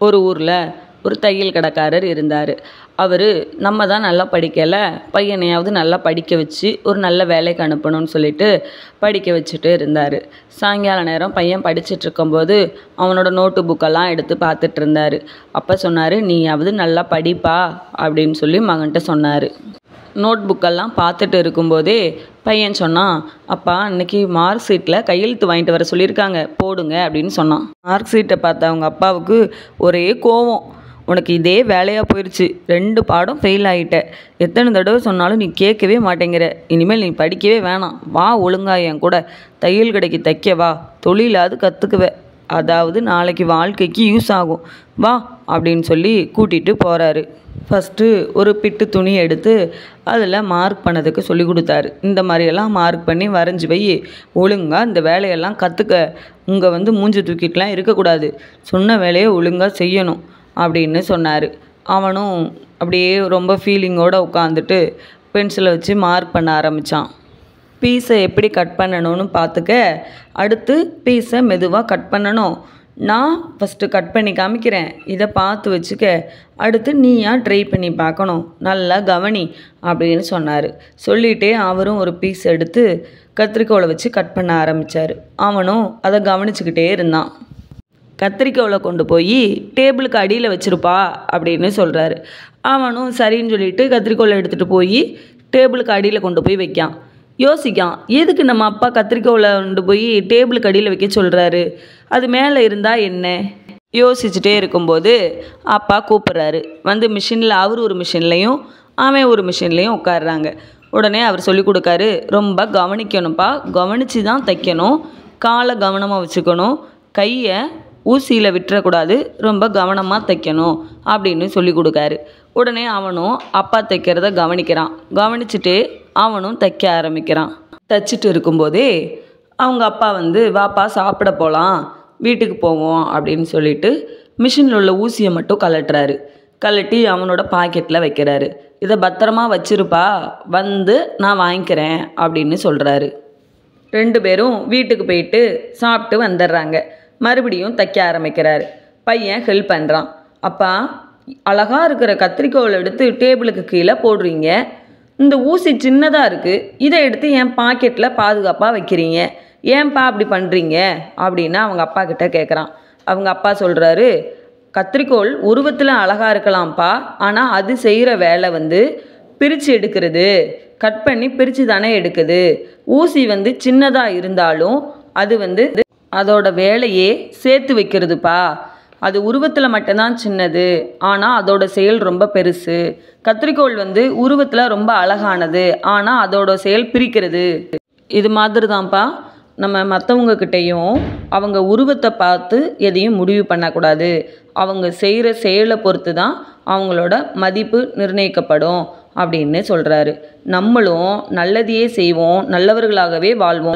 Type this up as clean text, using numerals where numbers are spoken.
ஒரு ஊரில் ஒரு தையல் கடைக்காரர் இருந்தார். அவர் நம்ம தான் நல்லா படிக்கலை, பையனையாவது நல்லா படிக்க வச்சு ஒரு நல்ல வேலைக்கு அனுப்பணும்னு சொல்லிட்டு படிக்க வச்சுட்டு இருந்தார். சாயங்கால நேரம் பையன் படிச்சுட்டு இருக்கும்போது அவனோட நோட்டு புக்கெல்லாம் எடுத்து பார்த்துட்டு இருந்தார். அப்போ சொன்னார், நீயாவது நல்லா படிப்பா அப்படின்னு சொல்லி மகன்கிட்ட சொன்னார். நோட் புக்கெல்லாம் பார்த்துட்டு இருக்கும்போதே பையன் சொன்னான், அப்பா இன்னைக்கு மார்க் ஷீட்டில் கையெழுத்து வாங்கிட்டு வர சொல்லியிருக்காங்க, போடுங்க அப்படின்னு சொன்னான். மார்க் ஷீட்டை பார்த்த அவங்க அப்பாவுக்கு ஒரே கோவம். உனக்கு இதே வேலையாக போயிடுச்சு, 2 பாடம் ஃபெயில் ஆகிட்ட, எத்தனை தடவை சொன்னாலும் நீ கேட்கவே மாட்டேங்கிற, இனிமேல் நீ படிக்கவே வேணாம், வா ஒழுங்கா என் கூட தையல் கடைக்கு தைக்க வா, தொழிலாவது கற்றுக்குவ, அதாவது நாளைக்கு வாழ்க்கைக்கு யூஸ் ஆகும், வா அப்படின்னு சொல்லி கூட்டிகிட்டு போகிறாரு. ஃபஸ்ட்டு ஒரு பிட்டு துணி எடுத்து அதில் மார்க் பண்ணதுக்கு சொல்லி கொடுத்தாரு. இந்த மாதிரியெல்லாம் மார்க் பண்ணி வரைஞ்சி வை, ஒழுங்காக இந்த வேலையெல்லாம் கற்றுக்க, இங்கே மூஞ்சி தூக்கிட்டுலாம் இருக்கக்கூடாது, சொன்ன வேலையை ஒழுங்காக செய்யணும் அப்படின்னு சொன்னார். அவனும் அப்படியே ரொம்ப ஃபீலிங்கோடு உட்காந்துட்டு பென்சிலை வச்சு மார்க் பண்ண ஆரம்பித்தான். பீஸை எப்படி கட் பண்ணணும்னு பார்த்துக்க, அடுத்து பீஸை மெதுவாக கட் பண்ணணும், நான் ஃபஸ்ட்டு கட் பண்ணி காமிக்கிறேன், இதை பார்த்து வச்சுக்க, அடுத்து நீயா ட்ரை பண்ணி பார்க்கணும், நல்லா கவனி அப்படின்னு சொன்னார். சொல்லிகிட்டே அவரும் ஒரு பீஸ் எடுத்து கத்திரிக்கோலை வச்சு கட் பண்ண ஆரம்பித்தார். அவனும் அதை கவனிச்சுக்கிட்டே இருந்தான். கத்திரிக்கோலை கொண்டு போய் டேபிளுக்கு அடியில் வச்சுருப்பா அப்படின்னு சொல்கிறாரு. அவனும் சரின்னு சொல்லிட்டு கத்திரிக்கோலை எடுத்துகிட்டு போய் டேபிளுக்கு அடியில் கொண்டு போய் வைக்கான். யோசிக்கான், எதுக்கு நம்ம அப்பா கத்திரிக்கோலை கொண்டு போய் டேபிளுக்கு அடியில் வைக்க சொல்கிறாரு, அது மேலே இருந்தால் என்ன? யோசிச்சுட்டே இருக்கும்போது அப்பா கூப்பிட்றாரு. மிஷினில் அவர் ஒரு மிஷின்லேயும் அவன் ஒரு மிஷின்லேயும் உட்காடுறாங்க. உடனே அவர் சொல்லி கொடுக்காரு, ரொம்ப கவனிக்கணும்ப்பா, கவனித்து தான் தைக்கணும், காலை கவனமாக வச்சுக்கணும், கையை ஊசியில் விட்டுறக்கூடாது, ரொம்ப கவனமாக தைக்கணும் அப்படின்னு சொல்லி கொடுக்காரு. உடனே அவனும் அப்பா தைக்கிறத கவனிக்கிறான். கவனிச்சுட்டு அவனும் தைக்க ஆரம்பிக்கிறான். தைச்சிட்டு இருக்கும்போதே அவங்க அப்பா வாப்பா சாப்பிட போகலாம், வீட்டுக்கு போவோம் அப்படின்னு சொல்லிட்டு மிஷினில் உள்ள ஊசியை மட்டும் கலட்டுறாரு. கலட்டி அவனோட பாக்கெட்டில் வைக்கிறாரு. இதை பத்திரமா வச்சிருப்பா, நான் வாங்கிக்கிறேன் அப்படின்னு சொல்கிறாரு. 2 பேரும் வீட்டுக்கு போயிட்டு சாப்பிட்டு வந்துடுறாங்க. மறுபடியும் தைக்க ஆரம்பிக்கிறாரு. பையன் ஹெல்ப் பண்ணுறான். அப்பா, அழகாக இருக்கிற கத்திரிக்கோலை எடுத்து டேபிளுக்கு கீழே போடுறீங்க, இந்த ஊசி சின்னதாக இருக்குது, இதை எடுத்து என் பாக்கெட்டில் பாதுகாப்பாக வைக்கிறீங்க, ஏன்பா அப்படி பண்ணுறீங்க அப்படின்னு அவங்க அப்பா கிட்ட கேட்குறான். அவங்க அப்பா சொல்கிறாரு, கத்திரிக்கோள் உருவத்தில் அழகாக இருக்கலாம்ப்பா, ஆனால் அது செய்கிற வேலை பிரித்து எடுக்கிறது, கட் பண்ணி பிரித்து தானே எடுக்குது, ஊசி சின்னதாக இருந்தாலும் அது அதோட வேலையே சேர்த்து வைக்கிறதுப்பா, அது உருவத்தில் மட்டும்தான் சின்னது, ஆனால் அதோட செயல் ரொம்ப பெருசு, கத்திரிக்கோள் உருவத்தில் ரொம்ப அழகானது, ஆனால் அதோட செயல் பிரிக்கிறது. இது மாதிரி தான்ப்பா நம்ம மற்றவங்கக்கிட்டையும் அவங்க உருவத்தை பார்த்து எதையும் முடிவு பண்ணக்கூடாது, அவங்க செய்கிற செயலை பொறுத்து தான் அவங்களோட மதிப்பு நிர்ணயிக்கப்படும் அப்படின்னு சொல்கிறாரு. நம்மளும் நல்லதையே செய்வோம், நல்லவர்களாகவே வாழ்வோம்.